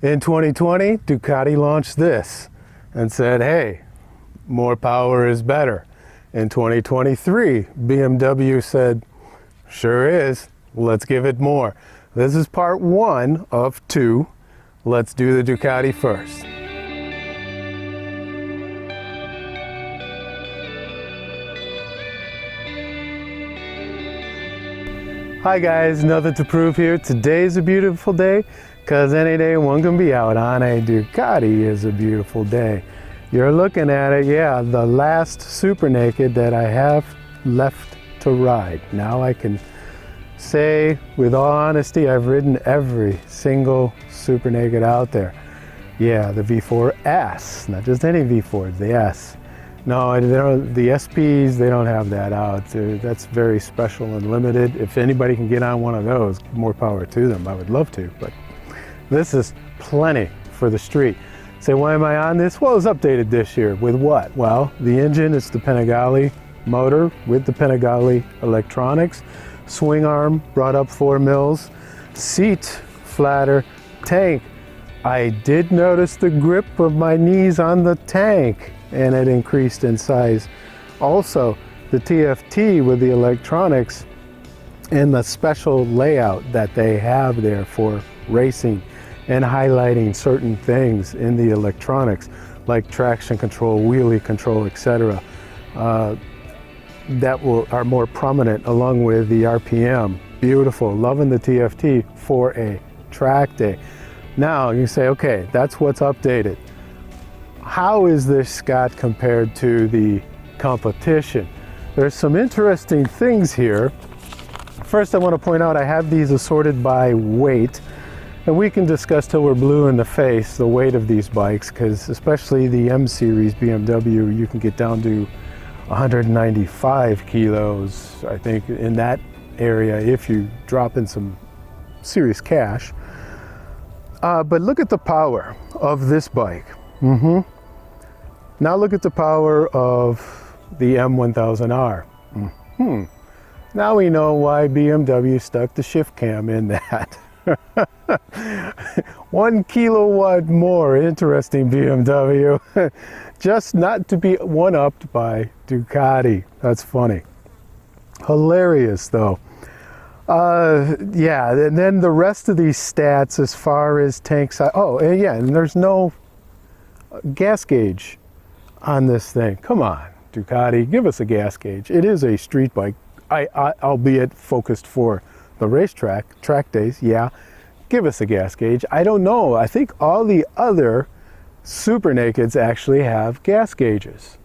In 2020, Ducati launched this and said, hey, more power is better. In 2023, BMW said, sure is, let's give it more. This is part one of two. Let's do the Ducati first. Hi guys, Nothing to Prove here. Today's a beautiful day because any day one can be out on a Ducati is a beautiful day. You're looking at it, yeah, the last Super Naked that I have left to ride. Now I can say with all honesty, I've ridden every single Super Naked out there. Yeah, the V4S, not just any V4, the S. No, they don't, the SPs, they don't have that out. That's very special and limited. If anybody can get on one of those, more power to them. I would love to, but this is plenty for the street. Say, why am I on this? Well, it's updated this year. With what? Well, the engine is the Panigale motor with the Panigale electronics. Swing arm brought up 4 mils. Seat flatter. Tank. I did notice the grip of my knees on the tank, and it increased in size. Also, the TFT with the electronics and the special layout that they have there for racing and highlighting certain things in the electronics like traction control, wheelie control, etc. That are more prominent along with the RPM. Beautiful, loving the TFT for a track day. Now you say, okay, that's what's updated. How is this, Scott, compared to the competition? There's some interesting things here. First, I want to point out I have these assorted by weight, and we can discuss till we're blue in the face the weight of these bikes, because especially the M series BMW, you can get down to 195 kilos, I think, in that area if you drop in some serious cash. But look at the power of this bike. Now look at the power of the M1000R. Now we know why BMW stuck the shift cam in that. 1 kilowatt more. Interesting, BMW. Just not to be one-upped by Ducati. That's funny. Hilarious, though. Yeah, and then the rest of these stats as far as tank size. Oh, and yeah, and there's no gas gauge on this thing. Come on, Ducati, give us a gas gauge. It is a street bike, albeit focused for the racetrack, track days, yeah. Give us a gas gauge. I don't know. I think all the other Super Nakeds actually have gas gauges.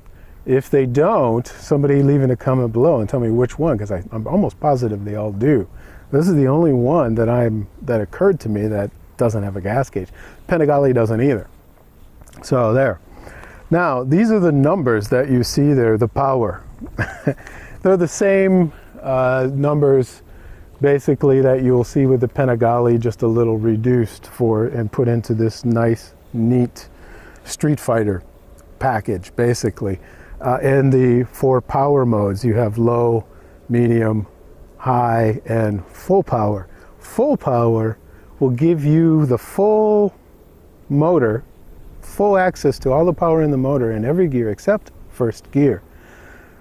If they don't, somebody leave in a comment below and tell me which one, because I'm almost positive they all do. This is the only one that occurred to me that doesn't have a gas gauge. Panigale doesn't either. So there. Now, these are the numbers that you see there, the power. They're the same numbers basically that you'll see with the Panigale, just a little reduced for and put into this nice, neat Streetfighter package, basically. And the 4 power modes, you have low, medium, high, and full power. Full power will give you the full motor, full access to all the power in the motor in every gear except first gear.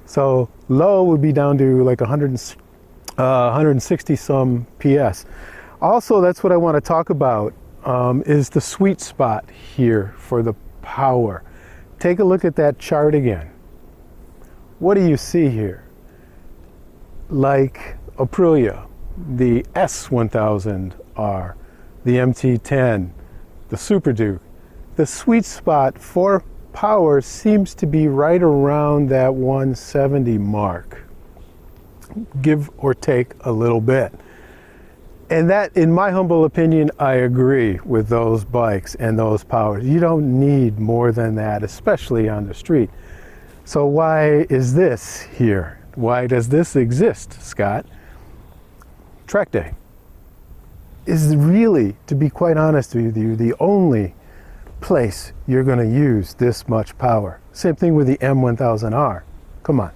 So low would be down to like 160 some PS. Also, that's what I want to talk about, is the sweet spot here for the power. Take a look at that chart again. What do you see here? Like Aprilia, the S1000R, the MT10, the Super Duke, the sweet spot for power seems to be right around that 170 mark. Give or take a little bit. And that, in my humble opinion, I agree with those bikes and those powers. You don't need more than that, especially on the street. So why is this here? Why does this exist, Scott? Track day is really, to be quite honest with you, the only place you're going to use this much power. Same thing with the M1000R. Come on.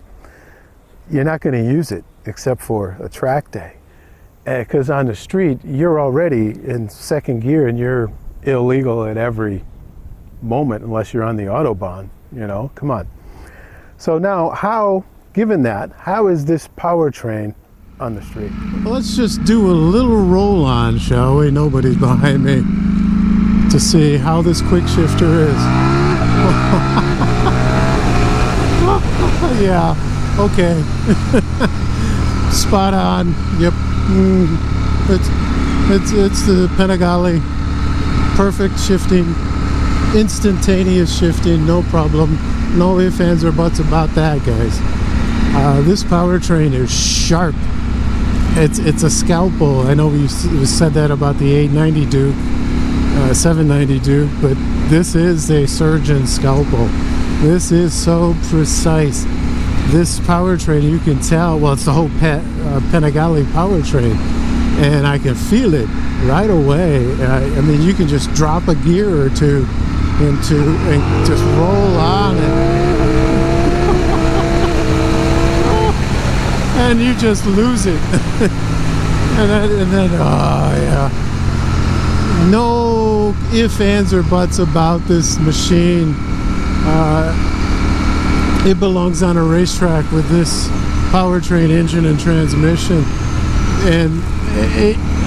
You're not going to use it except for a track day. Because on the street, you're already in second gear and you're illegal at every moment unless you're on the Autobahn, you know, come on. So now how, given that, how is this powertrain on the street? Well, let's just do a little roll on, shall we? Nobody's behind me, to see how this quick shifter is. Yeah, okay. Spot on. Yep. It's the Panigale. Perfect shifting, instantaneous shifting, no problem. No ifs, ands, or buts about that, guys. This powertrain is sharp. It's a scalpel. I know we said that about the 890 Duke, 790 Duke, but this is a surgeon's scalpel. This is so precise. This powertrain, you can tell, well, it's the whole Panigale powertrain, and I can feel it right away. I mean, you can just drop a gear or two into and just roll on it. And you just lose it. and then, oh yeah. No ifs, ands, or buts about this machine. It belongs on a racetrack with this powertrain engine and transmission. And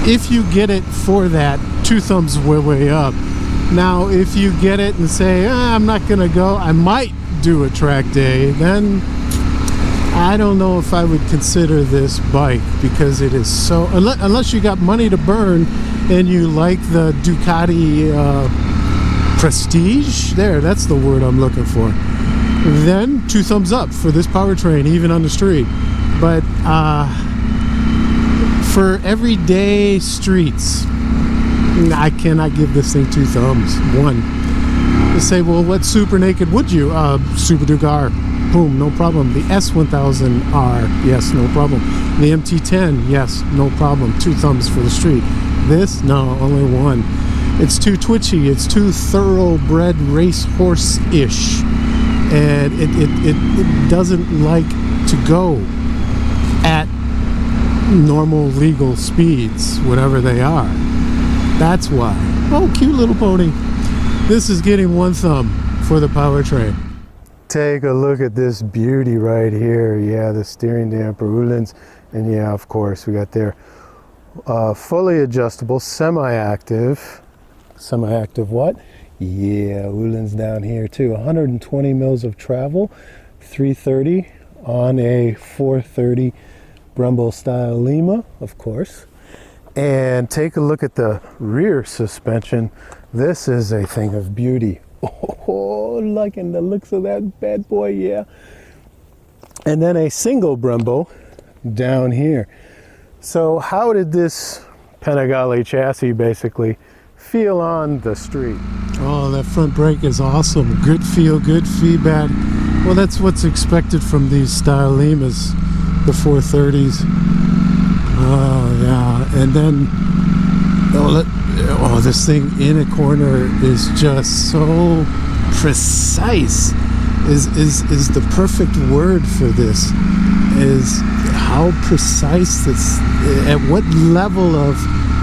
if you get it for that, 2 thumbs way up. Now, if you get it and say, I'm not gonna go, I might do a track day, then I don't know if I would consider this bike, because it is so, unless you got money to burn and you like the Ducati Prestige, that's the word I'm looking for, then 2 thumbs up for this powertrain, even on the street. But for everyday streets, I cannot give this thing 2 thumbs. 1. They say, well, what super naked would you? Super Duke R. Boom, no problem. The S1000R, yes, no problem. The MT10, yes, no problem. 2 thumbs for the street. This, no, only 1. It's too twitchy. It's too thoroughbred racehorse-ish, and it doesn't like to go at normal legal speeds, whatever they are. That's why. Oh, cute little pony. This is getting 1 thumb for the powertrain. Take a look at this beauty right here. Yeah, the steering damper, Uhlens, and yeah, of course, we got there. Fully adjustable, semi-active. Semi-active what? Yeah, Uhlens down here too. 120 mils of travel, 330 on a 430 Brembo style Lima, of course. And take a look at the rear suspension. This is a thing of beauty. Oh, liking the looks of that bad boy, yeah. And then a single Brembo down here. So how did this Panigale chassis basically feel on the street? Oh, that front brake is awesome. Good feel, good feedback. Well, that's what's expected from these style Limas, the 430s. Oh, yeah. And then, this thing in a corner is just so precise. Is the perfect word for this. Is how precise this, at what level of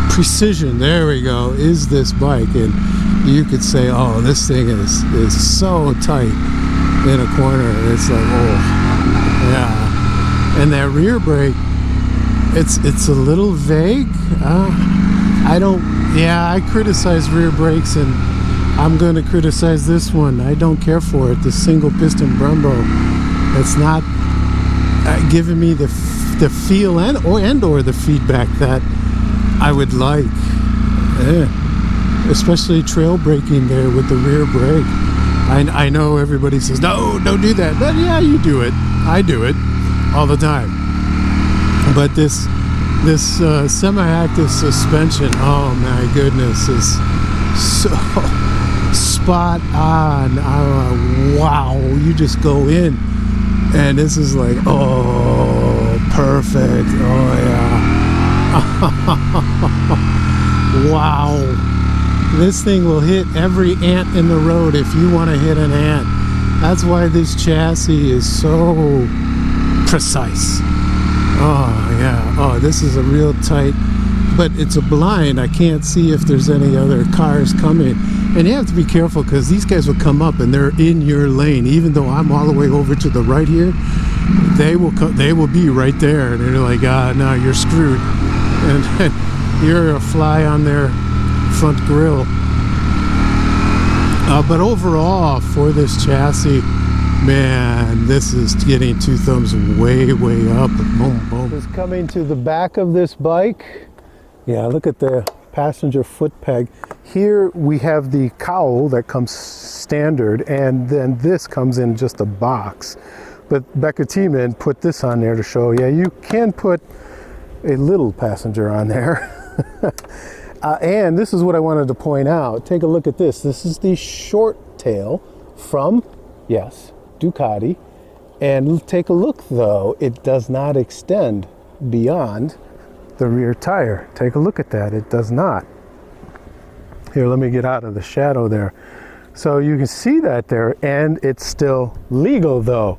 precision, there we go, is this bike. And you could say, oh, this thing is so tight in a corner. It's like, oh, yeah. And that rear brake, it's a little vague. I criticize rear brakes, and I'm going to criticize this one. I don't care for it. The single piston Brembo, it's not giving me the feel and or the feedback that I would like. Especially trail braking there with the rear brake. I know everybody says, no, don't do that. But yeah, you do it. I do it all the time. But this semi-active suspension, oh my goodness, is so spot on. Wow, you just go in and this is like, oh, perfect. Oh yeah. Wow. This thing will hit every ant in the road if you want to hit an ant. That's why this chassis is so precise. Oh yeah. Oh, this is a real tight but it's a blind. I can't see if there's any other cars coming, and you have to be careful because these guys will come up and they're in your lane. Even though I'm all the way over to the right here, they will be right there, and they're like, no, you're screwed, and you're a fly on their front grill. But overall, for this chassis, man, this is getting two thumbs way up. Boom, boom. Just coming to the back of this bike. Yeah, look at the passenger foot peg. Here we have the cowl that comes standard, and then this comes in just a box. But Becca Tiemann put this on there to show, yeah, you can put a little passenger on there. And this is what I wanted to point out. Take a look at this. This is the short tail from, yes, Ducati. And take a look though, it does not extend beyond the rear tire. Take a look at that, it does not. Here, let me get out of the shadow there. So you can see that there, and it's still legal though.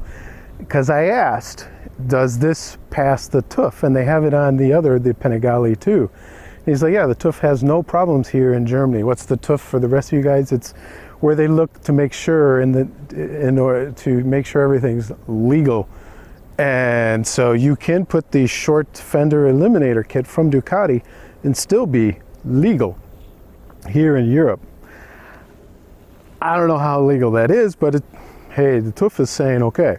Because I asked, does this pass the TÜV? And they have it on the Panigale too. And he's like, yeah, the TÜV has no problems here in Germany. What's the TÜV for the rest of you guys? It's where they look to make sure in order to make sure everything's legal. And so you can put the short fender eliminator kit from Ducati and still be legal here in Europe. I don't know how legal that is, but hey, the TÜV is saying okay.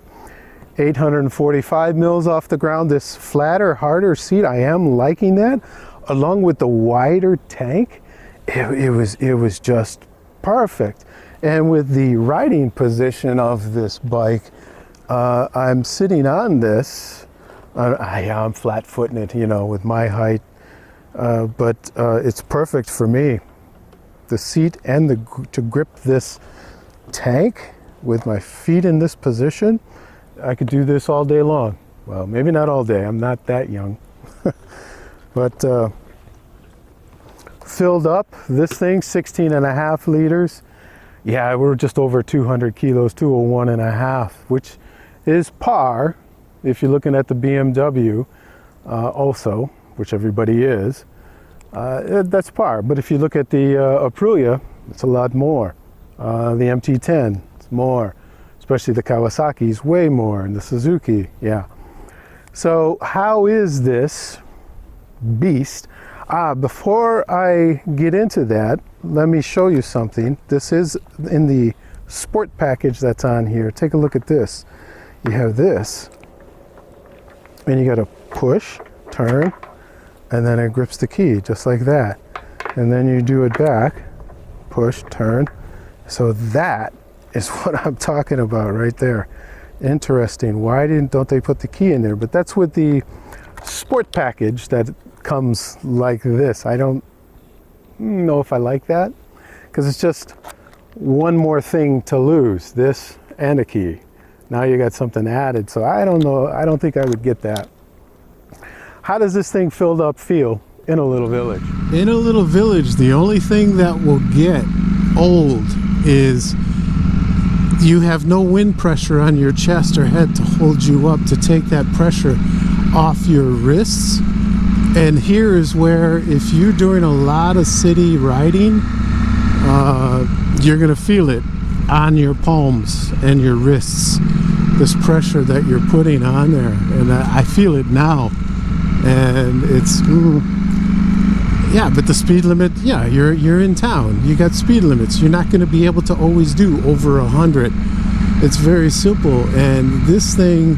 845 mils off the ground, this flatter, harder seat, I am liking that. Along with the wider tank, it was just perfect. And with the riding position of this bike, I'm sitting on this. I'm flat-footing it, you know, with my height, but it's perfect for me. The seat and to grip this tank with my feet in this position, I could do this all day long. Well, maybe not all day. I'm not that young. But filled up, this thing, 16.5 liters. Yeah, we're just over 200 kilos, 201.5, which is par if you're looking at the BMW also, which everybody is. That's par. But if you look at the Aprilia, it's a lot more. The MT-10, it's more. Especially the Kawasaki's way more, and the Suzuki, yeah. So how is this beast? Before I get into that, let me show you something. This is in the sport package that's on here. Take a look at this. You have this, and you got to push, turn, and then it grips the key, just like that. And then you do it back, push, turn. So that is what I'm talking about right there. Interesting. Why don't they put the key in there? But that's with the sport package that comes like this. I don't know if I like that, because it's just one more thing to lose, this and a key. Now you got something added, so I don't know. I don't think I would get that. How does this thing filled up feel in a little village? In a little village, the only thing that will get old is you have no wind pressure on your chest or head to hold you up, to take that pressure off your wrists. And here is where, if you're doing a lot of city riding, you're going to feel it on your palms and your wrists, this pressure that you're putting on there. And I feel it now. And it's, yeah, but the speed limit, yeah, you're in town. You got speed limits. You're not going to be able to always do over 100. It's very simple. And this thing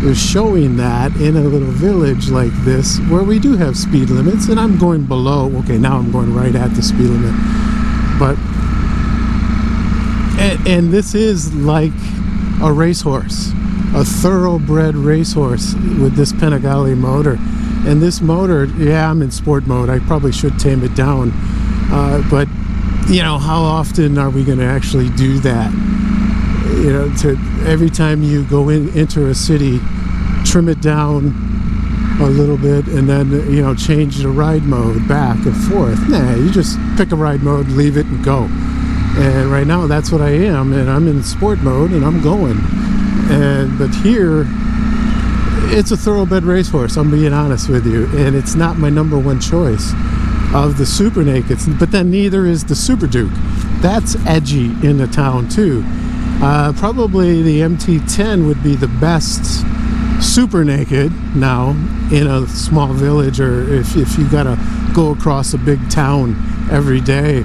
is showing that in a little village like this, where we do have speed limits, and I'm going below. Okay, now I'm going right at the speed limit. But, and this is like a racehorse, a thoroughbred racehorse with this Panigale motor. And this motor, yeah, I'm in sport mode. I probably should tame it down. But, you know, how often are we going to actually do that? You know, every time you go enter a city, trim it down a little bit, and then, you know, change the ride mode back and forth. Nah, you just pick a ride mode, leave it, and go. And right now, that's what I am, and I'm in sport mode, and I'm going. But here, it's a thoroughbred racehorse, I'm being honest with you, and it's not my number one choice of the Super Nakeds, but then neither is the Super Duke. That's edgy in the town too. Probably the MT10 would be the best Super Naked now in a small village, or if you gotta go across a big town every day.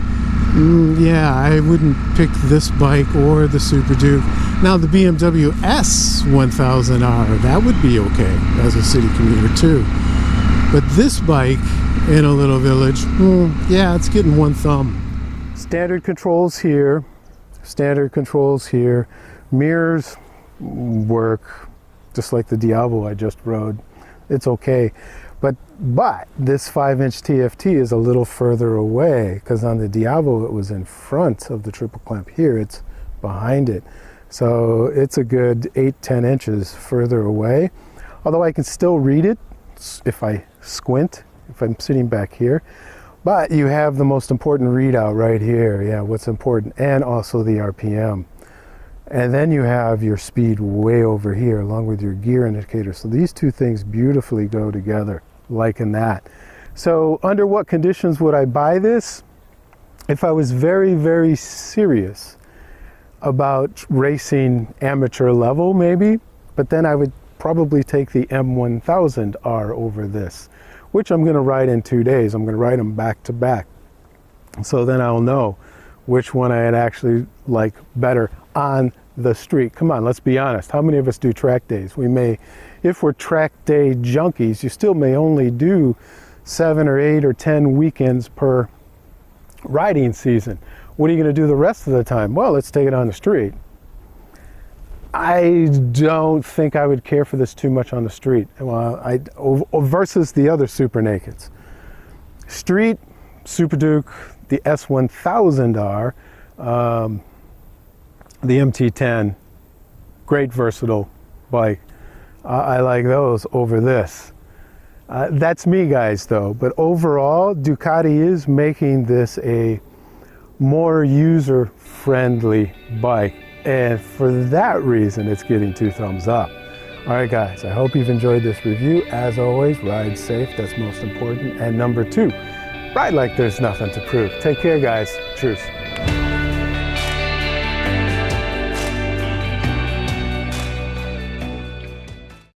Yeah, I wouldn't pick this bike or the Super Duke. Now the BMW S1000R, that would be okay as a city commuter too. But this bike in a little village, yeah, it's getting one thumb. Standard controls here, standard controls here. Mirrors work just like the Diablo I just rode. It's okay. But this 5-inch TFT is a little further away, because on the Diablo it was in front of the triple clamp. Here it's behind it. So it's a good 8-10 inches further away. Although I can still read it if I squint, if I'm sitting back here. But you have the most important readout right here. Yeah, what's important, and also the RPM. And then you have your speed way over here along with your gear indicator. So these two things beautifully go together, like in that. So under what conditions would I buy this? If I was very, very serious about racing amateur level maybe, but then I would probably take the M1000R over this, which I'm going to ride in 2 days. I'm going to ride them back to back. So then I'll know which one I'd actually like better on the street. Come on, let's be honest. How many of us do track days? We may, if we're track day junkies, you still may only do 7 or 8 or 10 weekends per riding season. What are you going to do the rest of the time? Well, let's take it on the street. I don't think I would care for this too much on the street. Well, versus the other Super Nakeds. Street, Super Duke, the S1000R, the MT10, great versatile bike. I like those over this. That's me, guys, though. But overall, Ducati is making this a more user-friendly bike. And for that reason, it's getting 2 thumbs up. All right, guys, I hope you've enjoyed this review. As always, ride safe. That's most important. And number 2, ride like there's nothing to prove. Take care, guys. Cheers.